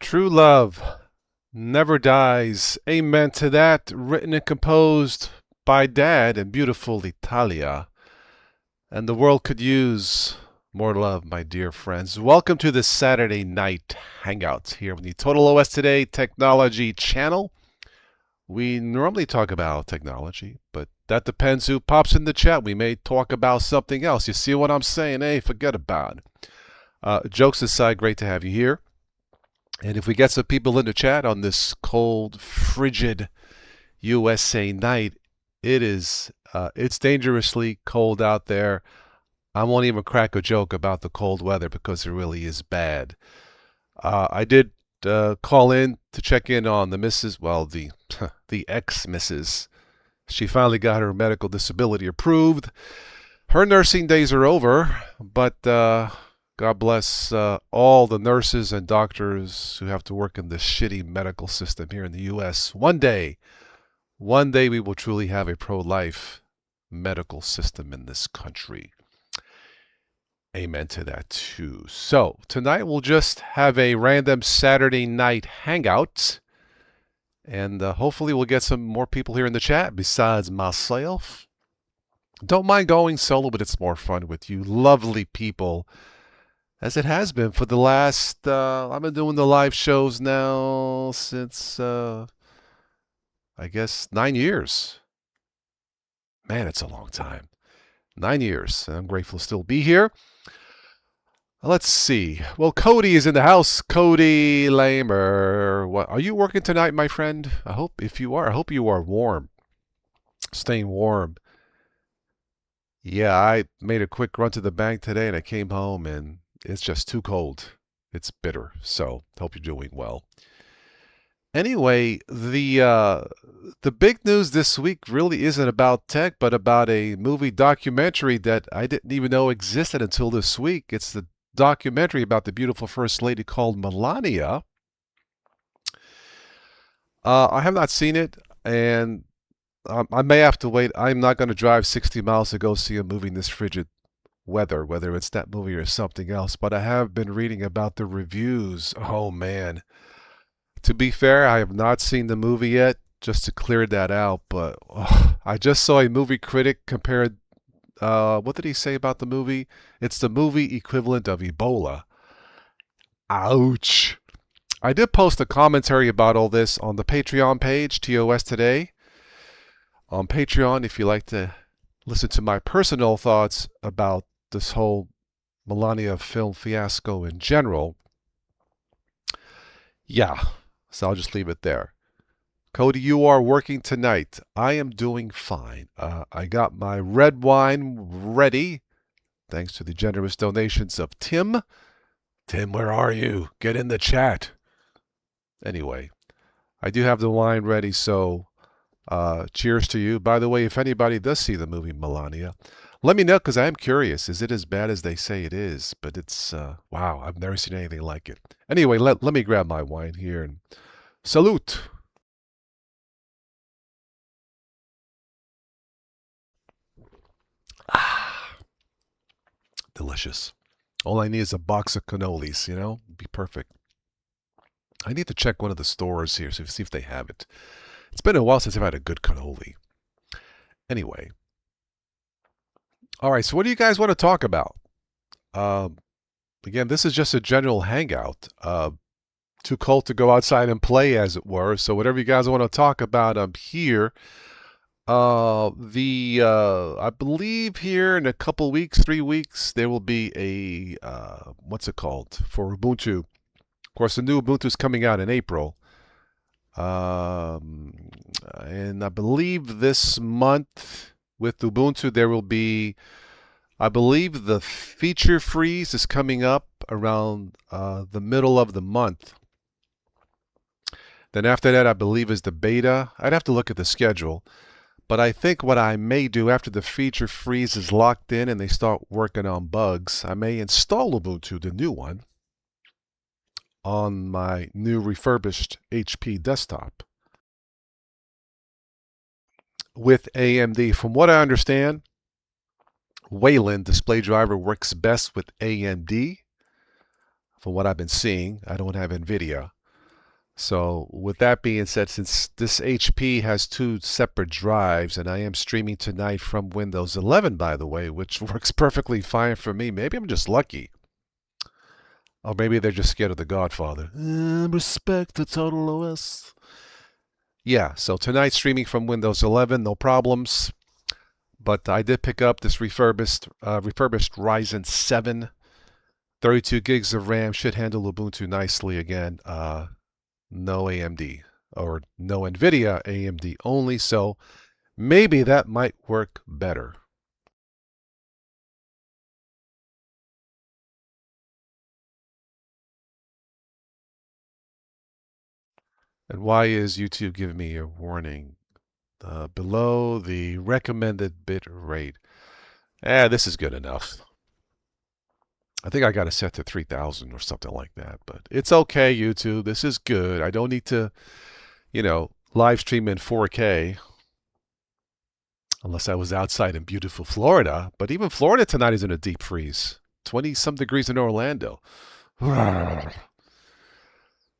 True love never dies. Amen to that. Written and composed by Dad in beautiful Italia. And the world could use more love, my dear friends. Welcome to the Saturday night hangout here on the Total OS Today Technology channel. We normally talk about technology, but that depends who pops in the chat. We may talk about something else. You see what I'm saying? Hey, forget about it. Jokes aside, great to have you here. And if we get some people in the chat on this cold, frigid USA night, it's dangerously cold out there. I won't even crack a joke about the cold weather because it really is bad. I did call in to check in on the missus, well, the ex-missus. She finally got her medical disability approved. Her nursing days are over, but God bless all the nurses and doctors who have to work in this shitty medical system here in the U.S. One day we will truly have a pro-life medical system in this country. Amen to that too. So tonight we'll just have a random Saturday night hangout. And hopefully we'll get some more people here in the chat besides myself. Don't mind going solo, but it's more fun with you lovely people. As it has been for the last, I've been doing the live shows now since, I guess, 9 years. Man, it's a long time. 9 years. I'm grateful to still be here. Let's see. Well, Cody is in the house. Cody Lamer. What, are you working tonight, my friend? I hope you are warm. Staying warm. Yeah, I made a quick run to the bank today and I came home and it's just too cold. It's bitter. So, hope you're doing well. Anyway, the big news this week really isn't about tech, but about a movie documentary that I didn't even know existed until this week. It's the documentary about the beautiful First Lady called Melania. I have not seen it, and I may have to wait. I'm not going to drive 60 miles to go see a movie in this frigid weather, whether it's that movie or something else. But I have been reading about the reviews. Oh, man. To be fair, I have not seen the movie yet, just to clear that out. But I just saw a movie critic compared. What did he say about the movie? It's the movie equivalent of Ebola. Ouch. I did post a commentary about all this on the Patreon page, TOS Today. On Patreon, if you like to listen to my personal thoughts about this whole Melania film fiasco in general. Yeah, so I'll just leave it there. Cody, you are working tonight. I am doing fine. I got my red wine ready, thanks to the generous donations of Tim. Tim, where are you? Get in the chat. Anyway, I do have the wine ready, so cheers to you. By the way, if anybody does see the movie Melania, let me know because I am curious. Is it as bad as they say it is? But it's, wow, I've never seen anything like it. Anyway, let me grab my wine here and salute. Ah, delicious. All I need is a box of cannolis, you know? Be perfect. I need to check one of the stores here, so see if they have it. It's been a while since I've had a good cannoli. Anyway. All right, so what do you guys want to talk about? Again, this is just a general hangout. Too cold to go outside and play, as it were. So whatever you guys want to talk about, I'm here. I believe here in a couple weeks, 3 weeks, there will be a, what's it called, for Ubuntu. Of course, the new Ubuntu is coming out in April. And I believe this month with Ubuntu, there will be, I believe the feature freeze is coming up around the middle of the month. Then after that, I believe is the beta. I'd have to look at the schedule. But I think what I may do after the feature freeze is locked in and they start working on bugs, I may install Ubuntu, the new one, on my new refurbished HP desktop with AMD. From what I understand, Wayland display driver works best with AMD. From what I've been seeing, I don't have NVIDIA. So with that being said, since this HP has two separate drives, and I am streaming tonight from Windows 11, by the way, which works perfectly fine for me. Maybe I'm just lucky. Or maybe they're just scared of the Godfather. Respect the Total OS. Yeah, so tonight streaming from Windows 11, no problems. But I did pick up this refurbished Ryzen 7, 32 gigs of RAM, should handle Ubuntu nicely again. No AMD or no NVIDIA, AMD only. So maybe that might work better. And why is YouTube giving me a warning? Below the recommended bit rate. This is good enough. I think I got it set to 3000 or something like that. But it's okay, YouTube. This is good. I don't need to, live stream in 4K. Unless I was outside in beautiful Florida. But even Florida tonight is in a deep freeze. 20-some degrees in Orlando.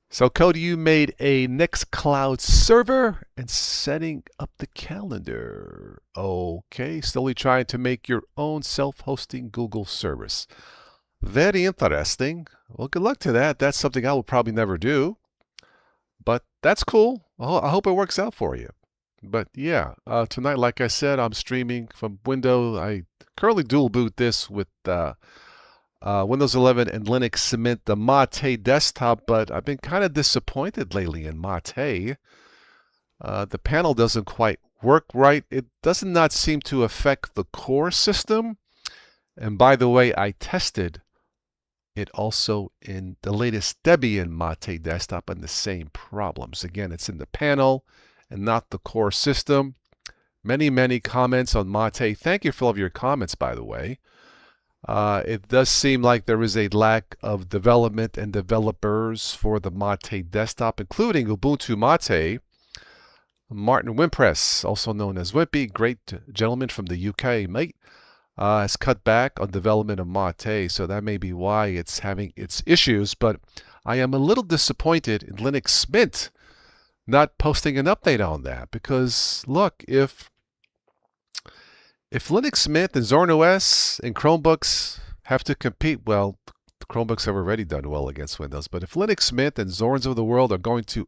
So, Cody, you made a Nextcloud server and setting up the calendar. Okay, slowly trying to make your own self-hosting Google service. Very interesting. Well, good luck to that. That's something I will probably never do. But that's cool. I hope it works out for you. But yeah, tonight, like I said, I'm streaming from Windows. I currently dual boot this with Windows 11 and Linux Mint, the Mate desktop, but I've been kind of disappointed lately in Mate. The panel doesn't quite work right. It does not seem to affect the core system. And by the way, I tested it also in the latest Debian Mate desktop and the same problems. Again, it's in the panel and not the core system. Many, many comments on Mate. Thank you for all of your comments, by the way. It does seem like there is a lack of development and developers for the Mate desktop, including Ubuntu Mate. Martin Wimpress, also known as Wimpy, great gentleman from the UK, mate, has cut back on development of Mate, so that may be why it's having its issues. But I am a little disappointed in Linux Mint not posting an update on that, because look, if Linux Mint and Zorin OS and Chromebooks have to compete, well, the Chromebooks have already done well against Windows, but if Linux Mint and Zorins of the world are going to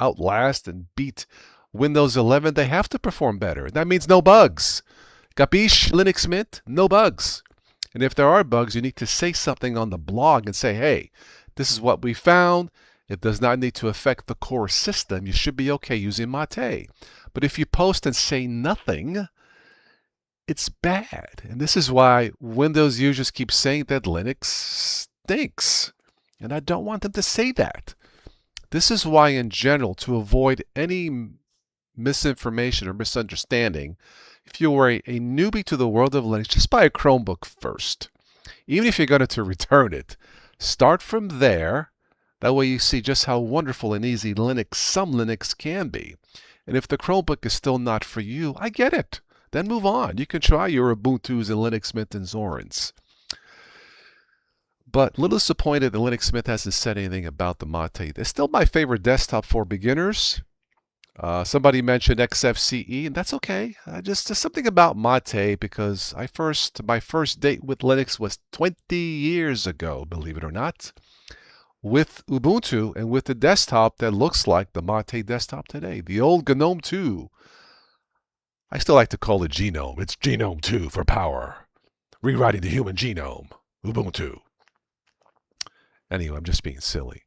outlast and beat Windows 11, they have to perform better. That means no bugs. Capiche, Linux Mint? No bugs. And if there are bugs, you need to say something on the blog and say, hey, this is what we found. It does not need to affect the core system. You should be okay using Mate. But if you post and say nothing, it's bad. And this is why Windows users keep saying that Linux stinks. And I don't want them to say that. This is why, in general, to avoid any misinformation or misunderstanding, if you were a newbie to the world of Linux, just buy a Chromebook first. Even if you're going to return it, start from there. That way you see just how wonderful and easy some Linux can be. And if the Chromebook is still not for you, I get it. Then move on. You can try your Ubuntu's and Linux Mint and Zorins. But little disappointed that Linux Mint hasn't said anything about the Mate. It's still my favorite desktop for beginners. Somebody mentioned XFCE, and that's okay. Just something about Mate, because my first date with Linux was 20 years ago, believe it or not, with Ubuntu and with the desktop that looks like the Mate desktop today, the old GNOME 2. I still like to call it Genome. It's Genome 2 for power. Rewriting the human genome. Ubuntu. Anyway, I'm just being silly.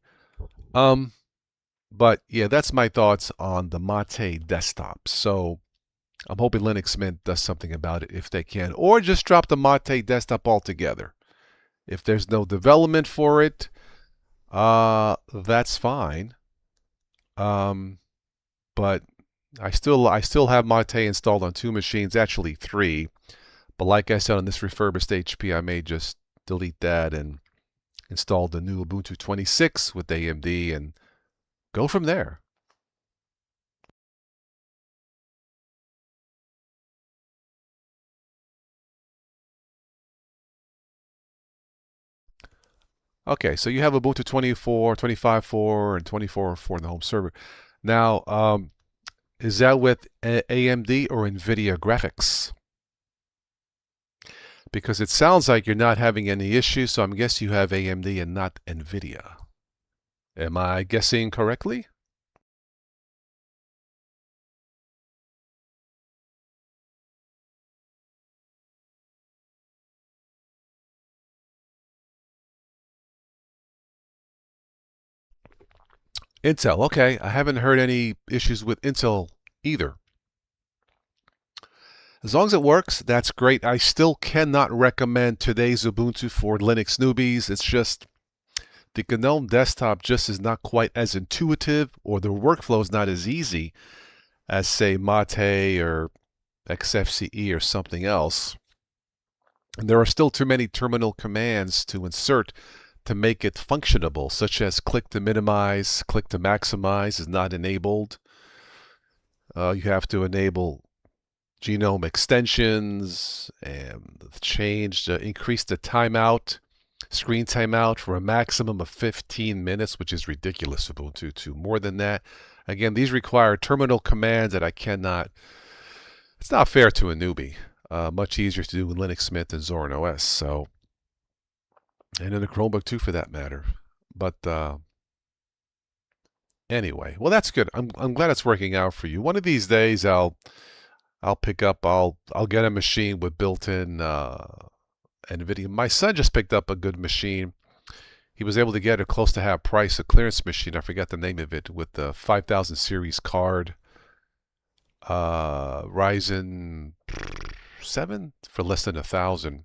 But yeah, that's my thoughts on the Mate desktop. So I'm hoping Linux Mint does something about it if they can, or just drop the Mate desktop altogether. If there's no development for it, that's fine. But I still have Mate installed on 2 machines, actually 3. But like I said, on this refurbished HP, I may just delete that and install the new Ubuntu 26 with AMD and go from there. Okay, so you have Ubuntu 24, 25.4, and 24.4 in the home server. Now, is that with AMD or NVIDIA graphics? Because it sounds like you're not having any issues, so I'm guessing you have AMD and not NVIDIA. Am I guessing correctly? Intel, okay. I haven't heard any issues with Intel either. As long as it works, that's great. I still cannot recommend today's Ubuntu for Linux newbies. It's just the GNOME desktop just is not quite as intuitive, or the workflow is not as easy as, say, Mate or XFCE or something else. And there are still too many terminal commands to insert to make it functionable, such as click to minimize, click to maximize is not enabled. You have to enable genome extensions and increase the timeout, screen timeout for a maximum of 15 minutes, which is ridiculous, Ubuntu, to more than that. Again, these require terminal commands that I cannot. It's not fair to a newbie. Much easier to do in Linux Mint and Zorin OS. So, and in the Chromebook too, for that matter. But anyway, well, that's good. I'm glad it's working out for you. One of these days, I'll pick up. I'll get a machine with built-in NVIDIA. My son just picked up a good machine. He was able to get it close to half price, a clearance machine. I forgot the name of it, with the 5000 series card, Ryzen 7 for less than 1,000.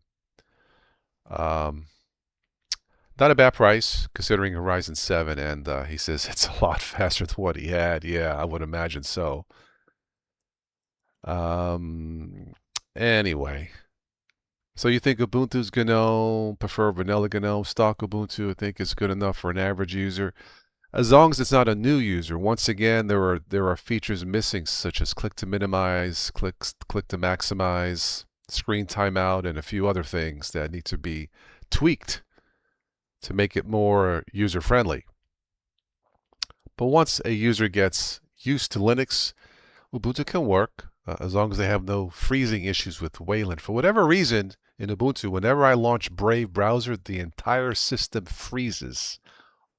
Um, Not a bad price considering a Ryzen 7, and he says it's a lot faster than what he had. Yeah, I would imagine so. Um, anyway, so you think Ubuntu's GNOME, prefer vanilla GNOME, stock Ubuntu, I think is good enough for an average user, as long as it's not a new user. Once again, there are features missing, such as click to minimize, click to maximize, screen timeout, and a few other things that need to be tweaked to make it more user friendly. But once a user gets used to Linux, Ubuntu can work as long as they have no freezing issues with Wayland. For whatever reason, in Ubuntu, whenever I launch Brave browser, the entire system freezes,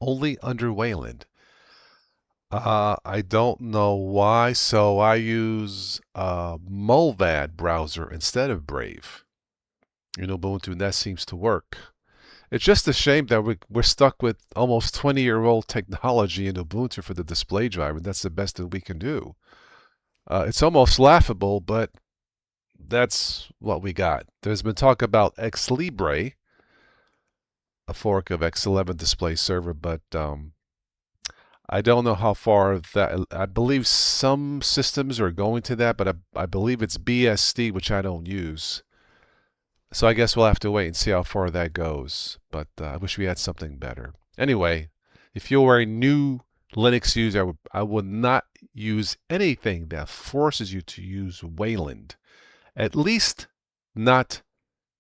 only under Wayland. I don't know why, so I use Mulvad browser instead of Brave in Ubuntu, and that seems to work. It's just a shame that we're stuck with almost 20-year-old technology in Ubuntu for the display driver, and that's the best that we can do. It's almost laughable, but that's what we got. There's been talk about X Libre, a fork of X11 display server, but I don't know how far that. I believe some systems are going to that, but I believe it's BSD, which I don't use. So I guess we'll have to wait and see how far that goes. But I wish we had something better. Anyway, if you are a new Linux user, I would not use anything that forces you to use Wayland. At least not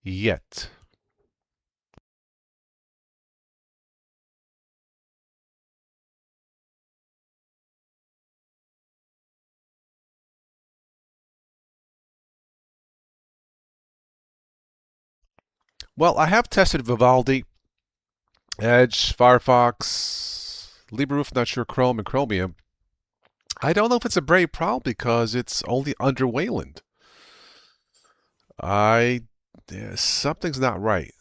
yet. Well, I have tested Vivaldi, Edge, Firefox, LibreWolf, not sure, Chrome, and Chromium. I don't know if it's a Brave problem because it's only under Wayland. Something's not right.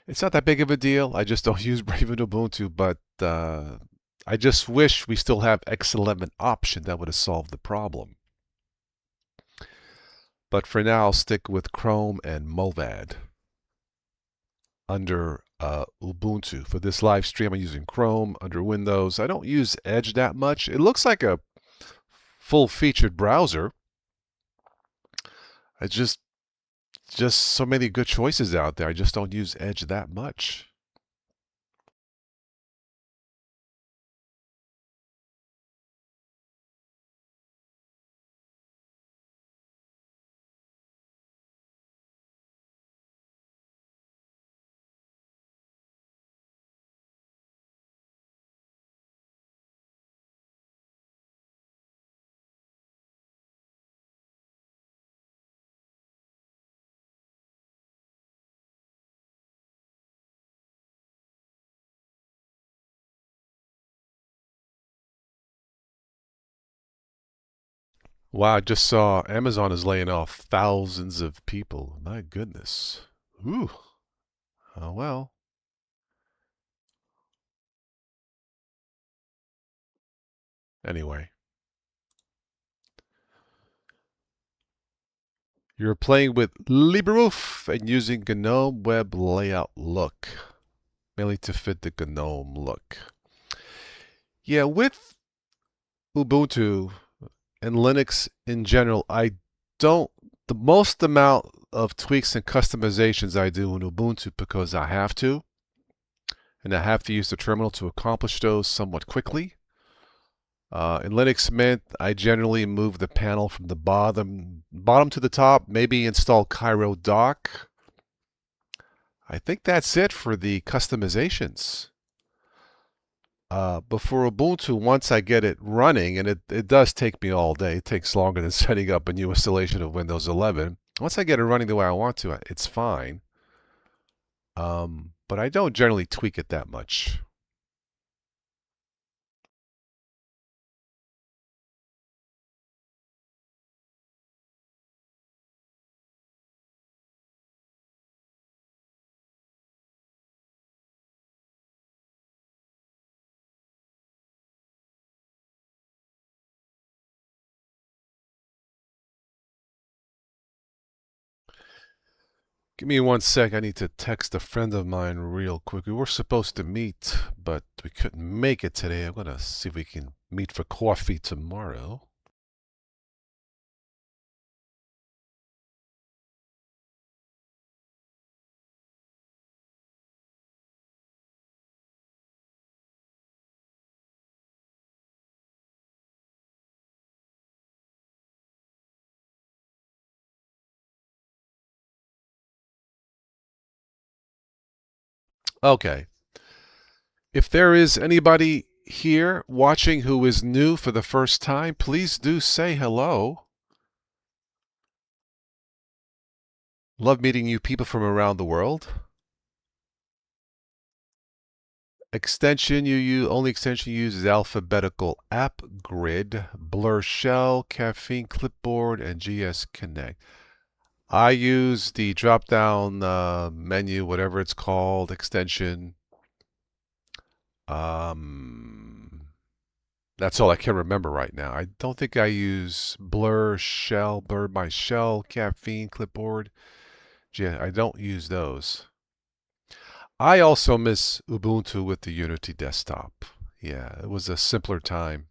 It's not that big of a deal. I just don't use Brave and Ubuntu, but I just wish we still have X11 option. That would have solved the problem. But for now, I'll stick with Chrome and Mulvad under Ubuntu. For this live stream, I'm using Chrome under Windows. I don't use Edge that much. It looks like a full-featured browser. I just so many good choices out there. I just don't use Edge that much. Wow, I just saw Amazon is laying off thousands of people. My goodness. Ooh. Oh well. Anyway, you're playing with LibreWolf and using GNOME Web Layout Look, mainly to fit the GNOME look. Yeah, with Ubuntu and Linux in general, I don't, the most amount of tweaks and customizations I do in Ubuntu because I have to, and I have to use the terminal to accomplish those somewhat quickly. In Linux Mint, I generally move the panel from the bottom to the top, maybe install Cairo Dock. I think that's it for the customizations. But for Ubuntu, once I get it running, and it does take me all day, it takes longer than setting up a new installation of Windows 11. Once I get it running the way I want to, it's fine. But I don't generally tweak it that much. Give me 1 sec. I need to text a friend of mine real quick. We were supposed to meet, but we couldn't make it today. I'm going to see if we can meet for coffee tomorrow. Okay. If there is anybody here watching who is new for the first time, please do say hello. Love meeting new people from around the world. Extension you use, only extension you use is alphabetical app grid, blur shell, caffeine clipboard, and GS Connect. I use the drop down menu, whatever it's called, extension. That's all I can remember right now. I don't think I use blur shell, blur my shell, caffeine clipboard. Yeah, I don't use those. I also miss Ubuntu with the Unity desktop. Yeah, it was a simpler time.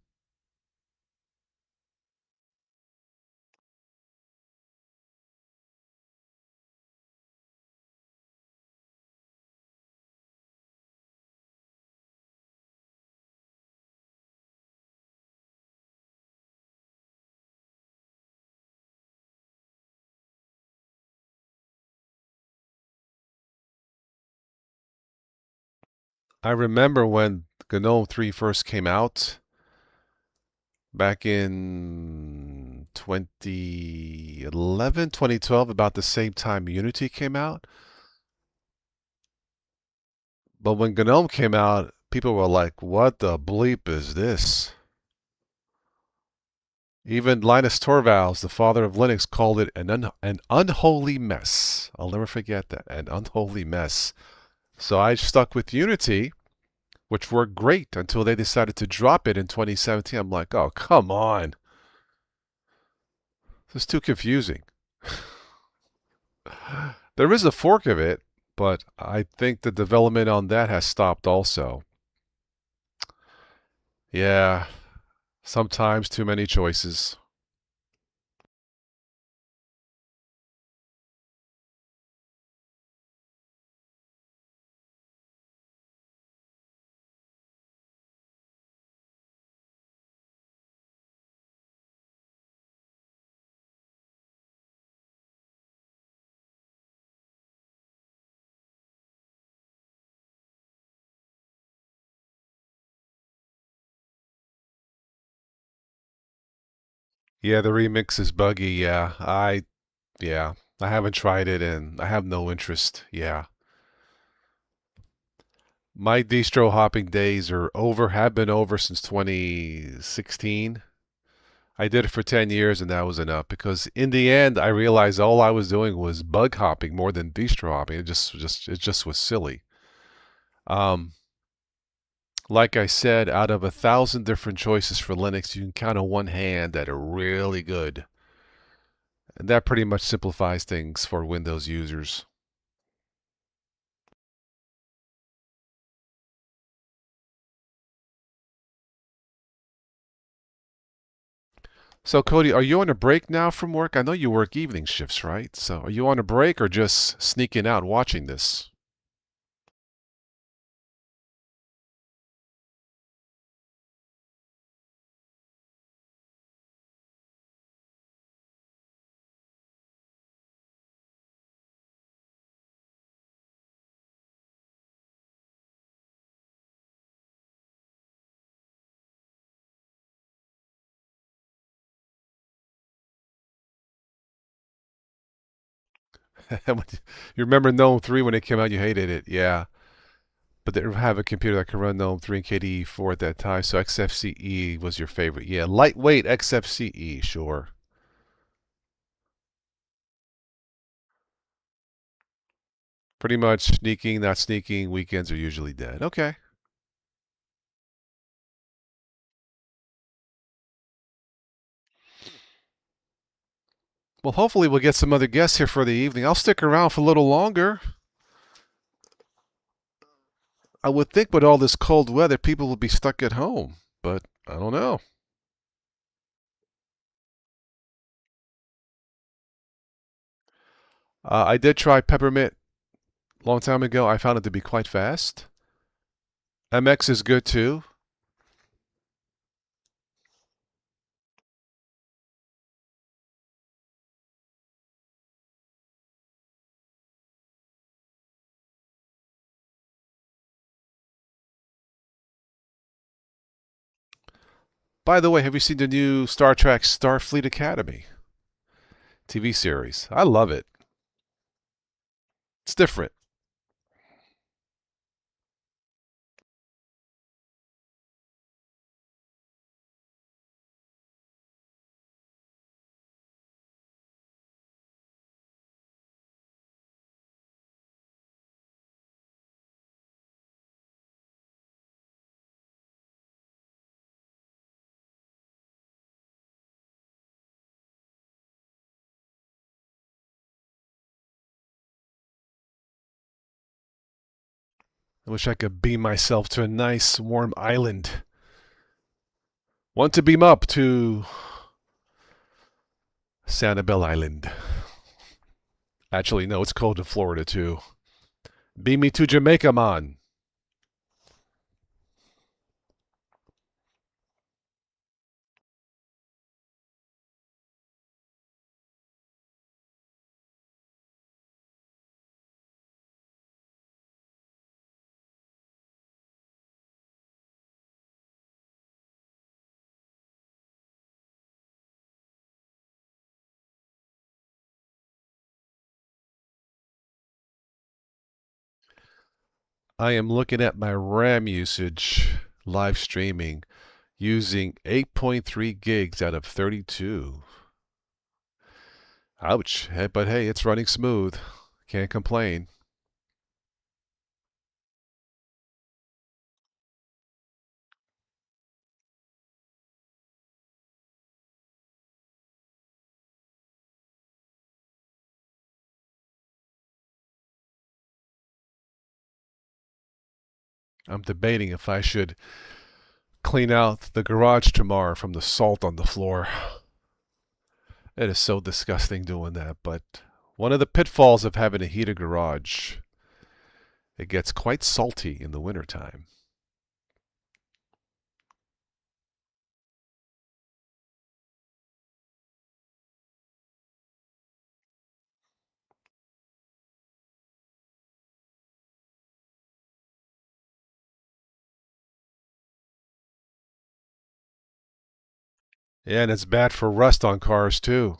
I remember when GNOME 3 first came out back in 2011, 2012, about the same time Unity came out. But when GNOME came out, people were like, what the bleep is this? Even Linus Torvalds, the father of Linux, called it an unholy mess. I'll never forget that, an unholy mess. So I stuck with Unity, which worked great until they decided to drop it in 2017. I'm like, oh, come on. This is too confusing. There is a fork of it, but I think the development on that has stopped also. Yeah, sometimes too many choices. Yeah, the remix is buggy. Yeah, I haven't tried it and I have no interest. Yeah. My distro hopping days are over, have been over since 2016. I did it for 10 years and that was enough because in the end I realized all I was doing was bug hopping more than distro hopping. It just was silly. Um, like I said, out of 1,000 different choices for Linux, you can count on one hand that are really good. And that pretty much simplifies things for Windows users. So, Cody, are you on a break now from work? I know you work evening shifts, right? So, are you on a break or just sneaking out watching this? You remember GNOME 3 when it came out? You hated it, yeah. But they have a computer that can run GNOME 3 and KDE 4 at that time, so XFCE was your favorite. Yeah, lightweight XFCE, sure. Pretty much sneaking, not sneaking. Weekends are usually dead. Okay. Well, hopefully we'll get some other guests here for the evening. I'll stick around for a little longer. I would think with all this cold weather, people will be stuck at home, but I don't know. I did try peppermint a long time ago. I found it to be quite fast. MX is good too. By the way, have you seen the new Star Trek Starfleet Academy TV series? I love it. It's different. I wish I could beam myself to a nice warm island. Want to beam up to Sanibel Island. Actually, no, it's cold in Florida too. Beam me to Jamaica, man. I am looking at my RAM usage live streaming using 8.3 gigs out of 32. Ouch. But hey, it's running smooth. Can't complain. I'm debating if I should clean out the garage tomorrow from the salt on the floor. It is so disgusting doing that, but one of the pitfalls of having a heated garage, it gets quite salty in the wintertime. Yeah, and it's bad for rust on cars too.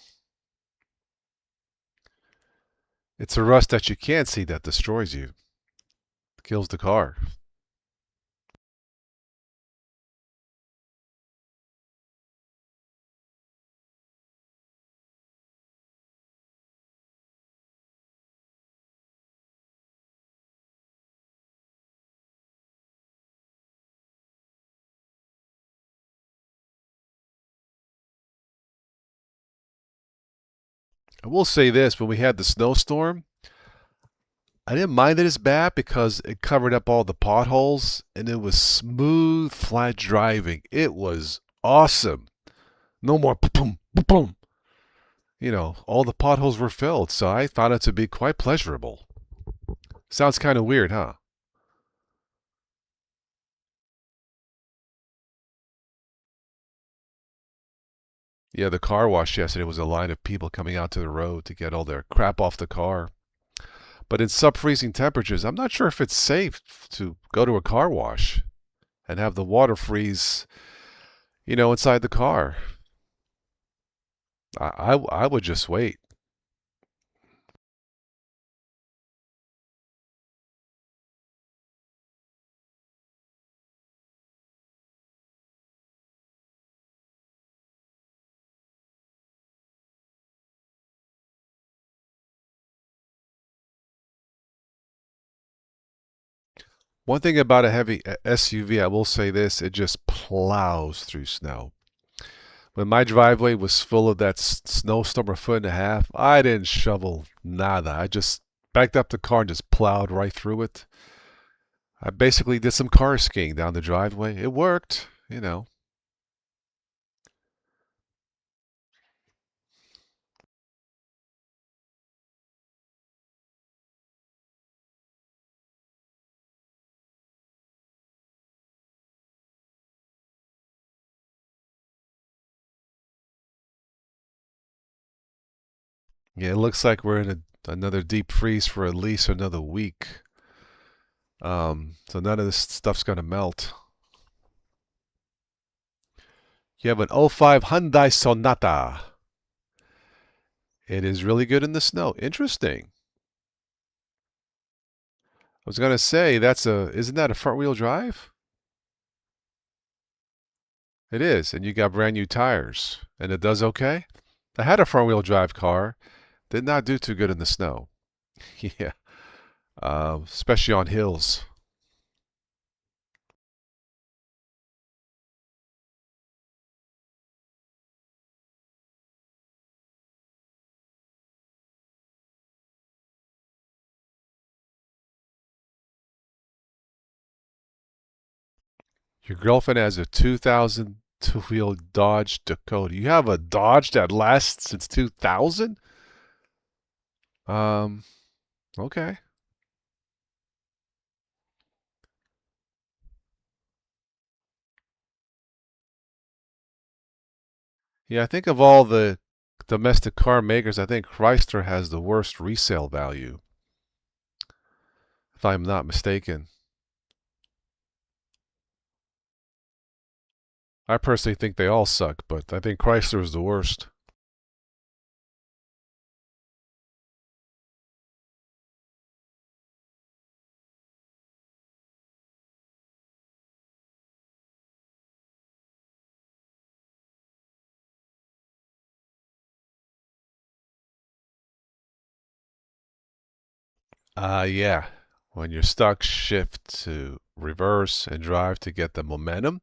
It's a rust that you can't see that destroys you, kills the car. I will say this, when we had the snowstorm, I didn't mind it as bad because it covered up all the potholes and it was smooth, flat driving. It was awesome. No more boom, boom. All the potholes were filled, so I found it to be quite pleasurable. Sounds kind of weird, huh? Yeah, the car wash yesterday was a line of people coming out to the road to get all their crap off the car. But in sub-freezing temperatures, I'm not sure if it's safe to go to a car wash and have the water freeze, inside the car. I would just wait. One thing about a heavy SUV, I will say this, it just plows through snow. When my driveway was full of that snowstorm a foot and a half, I didn't shovel nada. I just backed up the car and just plowed right through it. I basically did some car skiing down the driveway. It worked. Yeah, it looks like we're in another deep freeze for at least another week. So none of this stuff's going to melt. You have an '05 Hyundai Sonata. It is really good in the snow. Interesting. I was going to say, isn't that a front wheel drive? It is, and you got brand new tires, and it does okay. I had a front wheel drive car, did not do too good in the snow. Yeah, especially on hills. Your girlfriend has a 2000 two-wheel Dodge Dakota. You have a Dodge that lasts since 2000? Um, okay. Yeah, I think of all the domestic car makers, I think Chrysler has the worst resale value, if I'm not mistaken. I personally think they all suck, but I think Chrysler is the worst. Yeah. When you're stuck, shift to reverse and drive to get the momentum.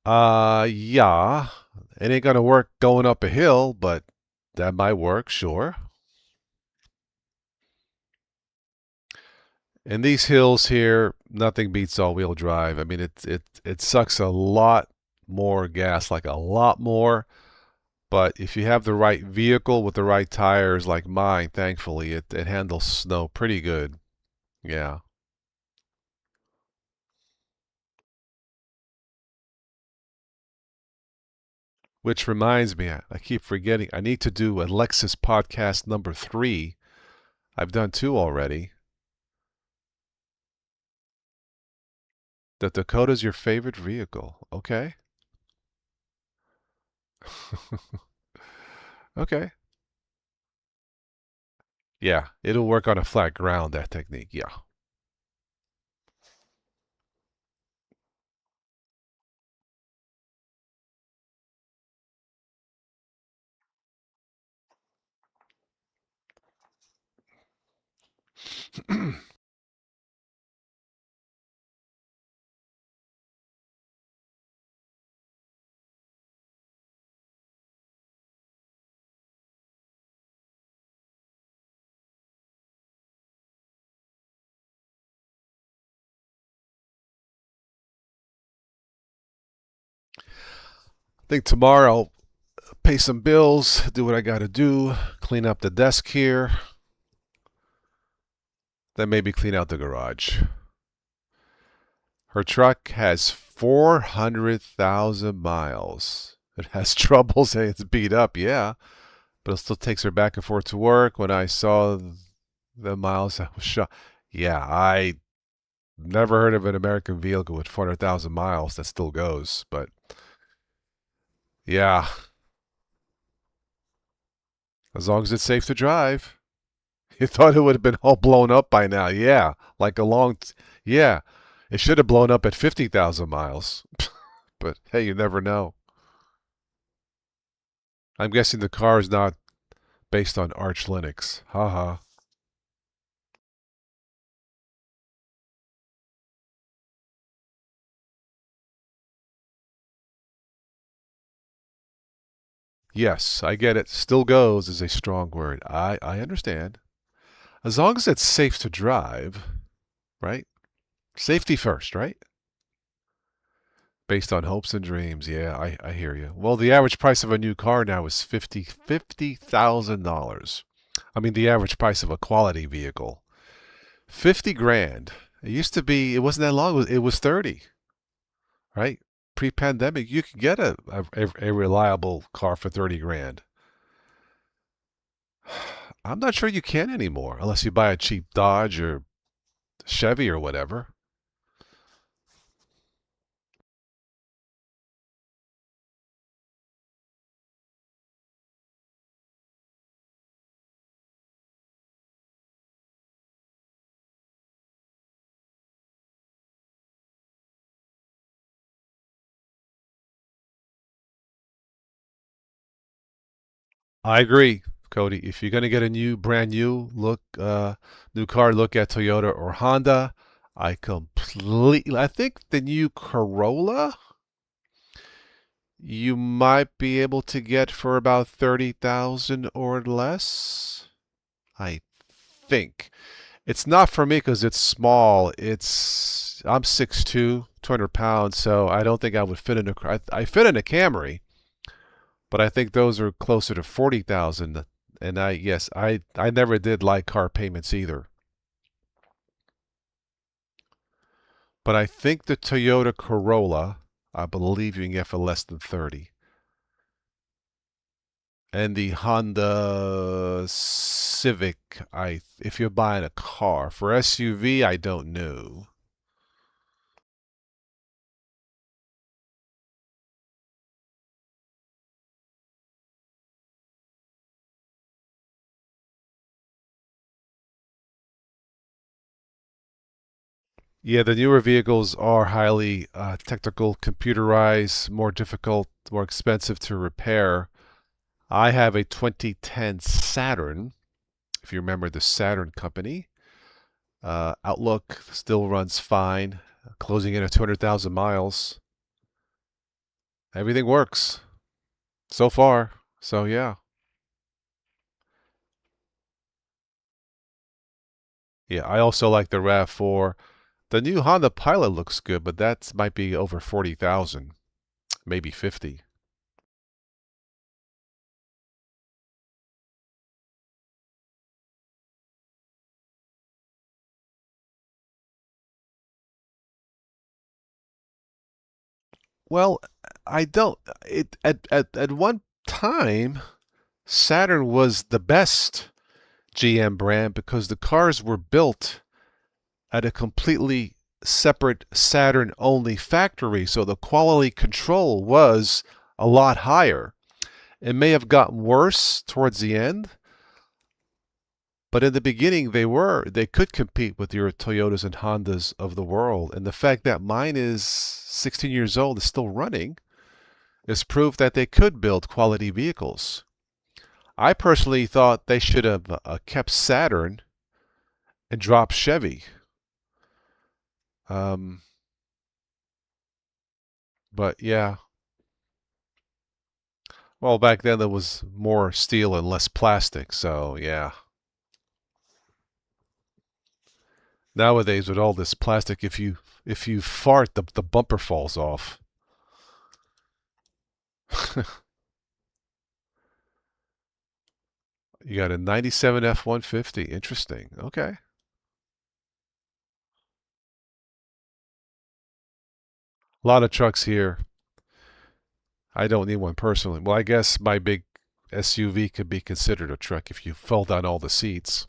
Yeah. It ain't gonna work going up a hill, but that might work, sure. In these hills here, nothing beats all-wheel drive. I mean, it sucks a lot more gas, like a lot more. But if you have the right vehicle with the right tires, like mine, thankfully, it handles snow pretty good. Yeah. Which reminds me, I keep forgetting, I need to do a Lexus podcast number 3. I've done 2 already. The Dakota's your favorite vehicle. Okay. Okay. Yeah, it'll work on a flat ground, that technique. Yeah. think tomorrow I'll pay some bills, do what I got to do, clean up the desk here, then maybe clean out the garage. Her truck has 400,000 miles. It has trouble saying it's beat up, yeah, but it still takes her back and forth to work. When I saw the miles, I was shocked. Yeah, I never heard of an American vehicle with 400,000 miles that still goes, but yeah, as long as it's safe to drive. You thought it would have been all blown up by now. Yeah, like a long, yeah, it should have blown up at 50,000 miles. But hey, you never know. I'm guessing the car is not based on Arch Linux. Haha. Yes, I get it. Still goes is a strong word. I understand. As long as it's safe to drive, right? Safety first, right? Based on hopes and dreams. Yeah, I hear you. Well, the average price of a new car now is $50,000. I mean, the average price of a quality vehicle. 50 grand. It used to be, it wasn't that long, it was 30, right? Pre-pandemic, you could get a reliable car for 30 grand. I'm not sure you can anymore, unless you buy a cheap Dodge or Chevy or whatever. I agree, Cody. If you're gonna get a brand new new car, look at Toyota or Honda. I think the new Corolla you might be able to get for about 30,000 or less. I think it's not for me because it's small. I'm 6'2", 200 pounds, so I don't think I would fit in a. I fit in a Camry, but I think those are closer to 40,000. And I never did like car payments either. But I think the Toyota Corolla, I believe you can get for less than 30. And the Honda Civic, if you're buying a car. For SUV, I don't know. Yeah, the newer vehicles are highly technical, computerized, more difficult, more expensive to repair. I have a 2010 Saturn, if you remember the Saturn company. Outlook still runs fine, closing in at 200,000 miles. Everything works so far. So yeah. Yeah, I also like the RAV4. The new Honda Pilot looks good, but that might be over 40,000, maybe 50. Well, I don't. At one time, Saturn was the best GM brand because the cars were built at a completely separate Saturn only factory, so the quality control was a lot higher. It may have gotten worse towards the end, but in the beginning they could compete with your Toyotas and Hondas of the world. And the fact that mine is 16 years old is still running is proof that they could build quality vehicles. I personally thought they should have kept Saturn and dropped Chevy. Um, but yeah, well, back then there was more steel and less plastic, so yeah. Nowadays with all this plastic, if you fart, the bumper falls off. You got a 97 F-150. Interesting. Okay. A lot of trucks here. I don't need one personally. Well, I guess my big SUV could be considered a truck if you fold down all the seats.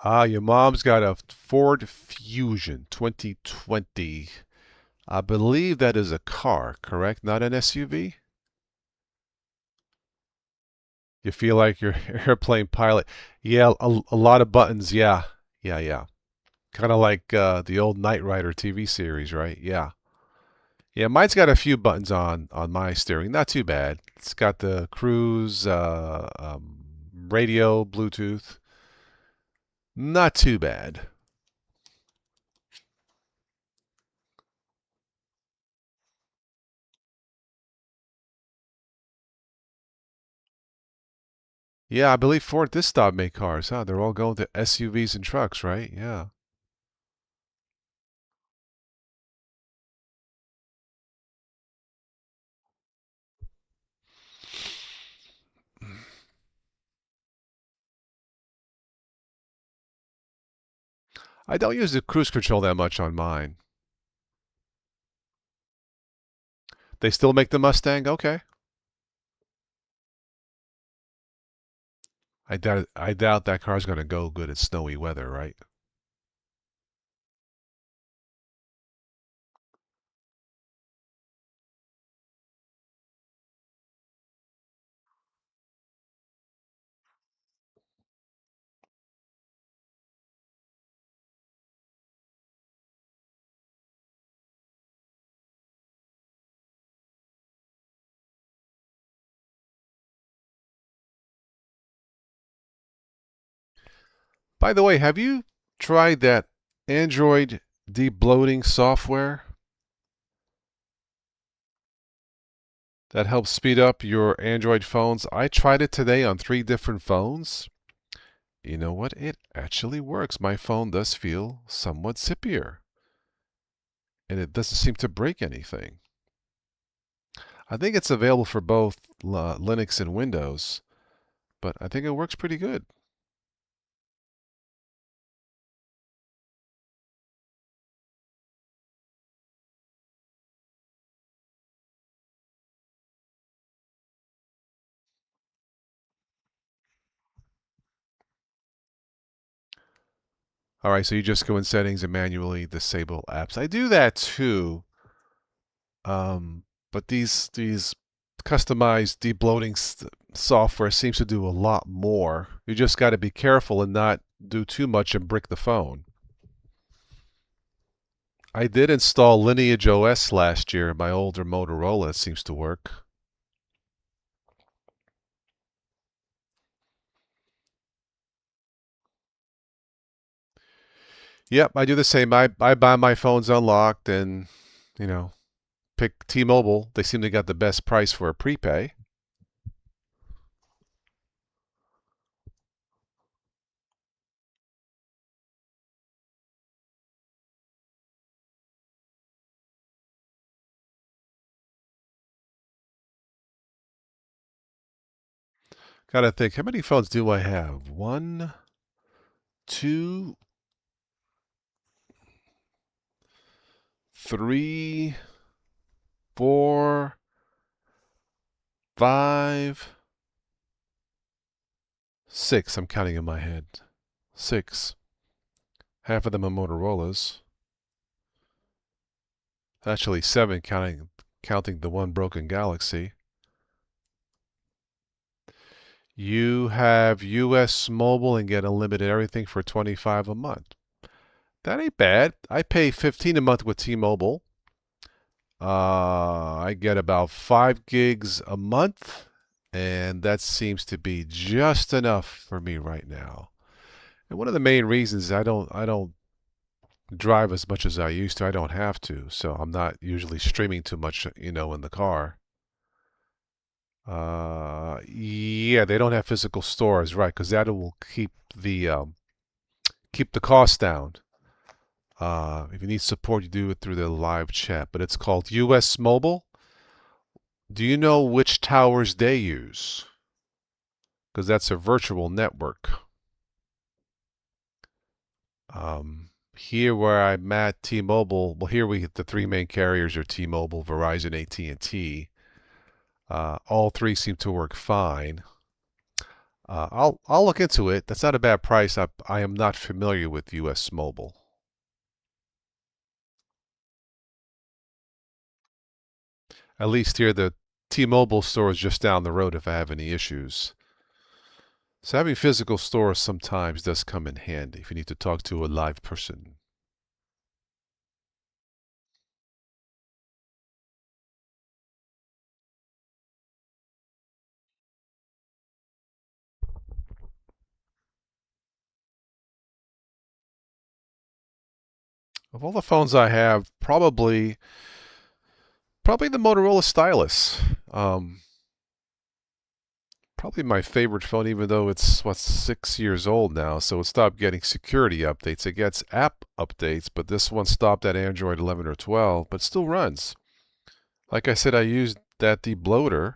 Ah, your mom's got a Ford Fusion 2020. I believe that is a car, correct? Not an SUV? You feel like you're airplane pilot. Yeah, a lot of buttons. Yeah. Yeah, yeah. Kind of like the old Knight Rider TV series, right? Yeah. Yeah, mine's got a few buttons on my steering. Not too bad. It's got the cruise, radio, Bluetooth. Not too bad. Yeah, I believe Ford did stop make cars, huh? They're all going to SUVs and trucks, right? Yeah. I don't use the cruise control that much on mine. They still make the Mustang? Okay. I doubt that car's going to go good in snowy weather, right? By the way, have you tried that Android debloating software that helps speed up your Android phones? I tried it today on 3 different phones. You know what? It actually works. My phone does feel somewhat zippier, and it doesn't seem to break anything. I think it's available for both Linux and Windows, but I think it works pretty good. All right, so you just go in settings and manually disable apps. I do that too, but these customized debloating software seems to do a lot more. You just got to be careful and not do too much and brick the phone. I did install Lineage OS last year. My older Motorola. It seems to work. Yep, I do the same. I buy my phones unlocked and, you know, pick T-Mobile. They seem to got the best price for a prepay. Gotta think, how many phones do I have? One, two, three, four, five, six. I'm counting in my head. Six. Half of them are Motorola's. Actually, seven, counting the one broken Galaxy. You have US Mobile and get unlimited everything for $25 a month. That ain't bad. I pay $15 a month with T-Mobile. I get about 5 gigs a month, and that seems to be just enough for me right now. And one of the main reasons I don't drive as much as I used to. I don't have to, so I'm not usually streaming too much, in the car. Yeah, they don't have physical stores, right? Because that will keep the cost down. If you need support, you do it through the live chat. But it's called US Mobile. Do you know which towers they use? Because that's a virtual network. Here where I'm at, T-Mobile. Well, here the three main carriers are T-Mobile, Verizon, AT&T. All three seem to work fine. I'll look into it. That's not a bad price. I am not familiar with US Mobile. At least here, the T-Mobile store is just down the road if I have any issues. So having physical stores sometimes does come in handy if you need to talk to a live person. Of all the phones I have, probably the Motorola Stylus. Probably my favorite phone, even though it's 6 years old now, so it stopped getting security updates. It gets app updates, but this one stopped at Android 11 or 12, but still runs. Like I said, I used that debloater,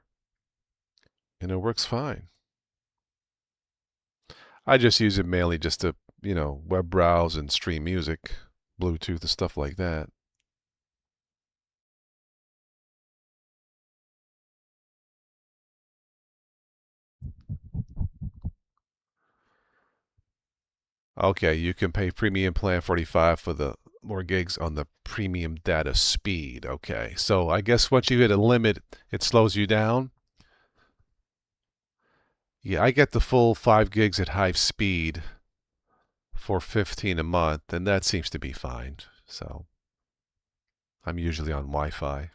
and it works fine. I just use it mainly just to, web browse and stream music, Bluetooth and stuff like that. Okay, you can pay premium plan 45 for the more gigs on the premium data speed. Okay, so I guess once you hit a limit, it slows you down. Yeah, I get the full 5 gigs at high speed for 15 a month, and that seems to be fine. So I'm usually on Wi-Fi.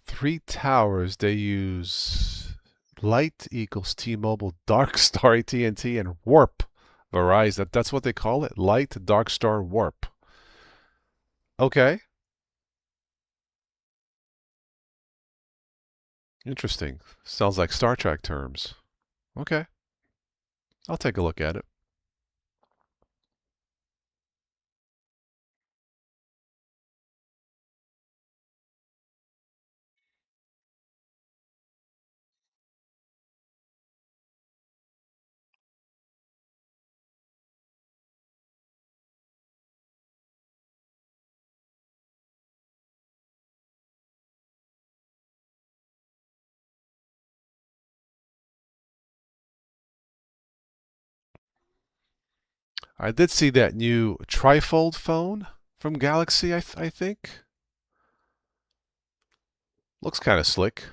Three towers, they use light equals T-Mobile, dark star AT&T, and warp Verizon. That's what they call it, light, dark star, warp. Okay, interesting. Sounds like Star Trek terms. Okay, I'll take a look at it. I did see that new trifold phone from Galaxy, I think. Looks kind of slick.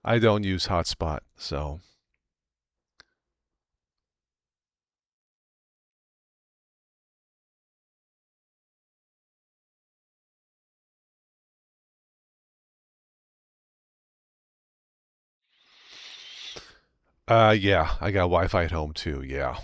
I don't use hotspot, so yeah, I got Wi-Fi at home too. Yeah.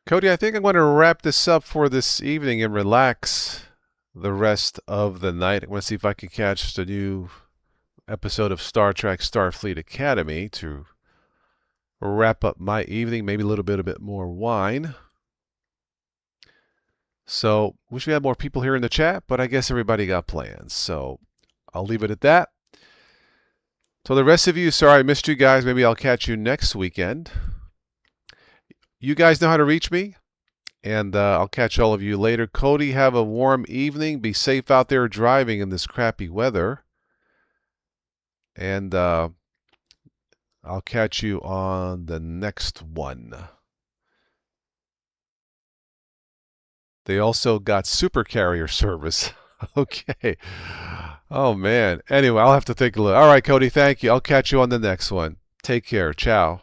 Cody, I think I'm going to wrap this up for this evening and relax the rest of the night. I want to see if I can catch the new episode of Star Trek Starfleet Academy to wrap up my evening, maybe a bit more wine. So, wish we had more people here in the chat, but I guess everybody got plans. So, I'll leave it at that. So the rest of you, sorry I missed you guys. Maybe I'll catch you next weekend. You guys know how to reach me, and I'll catch all of you later. Cody, have a warm evening. Be safe out there driving in this crappy weather. And I'll catch you on the next one. They also got super carrier service. Okay. Oh, man. Anyway, I'll have to take a look. All right, Cody, thank you. I'll catch you on the next one. Take care. Ciao.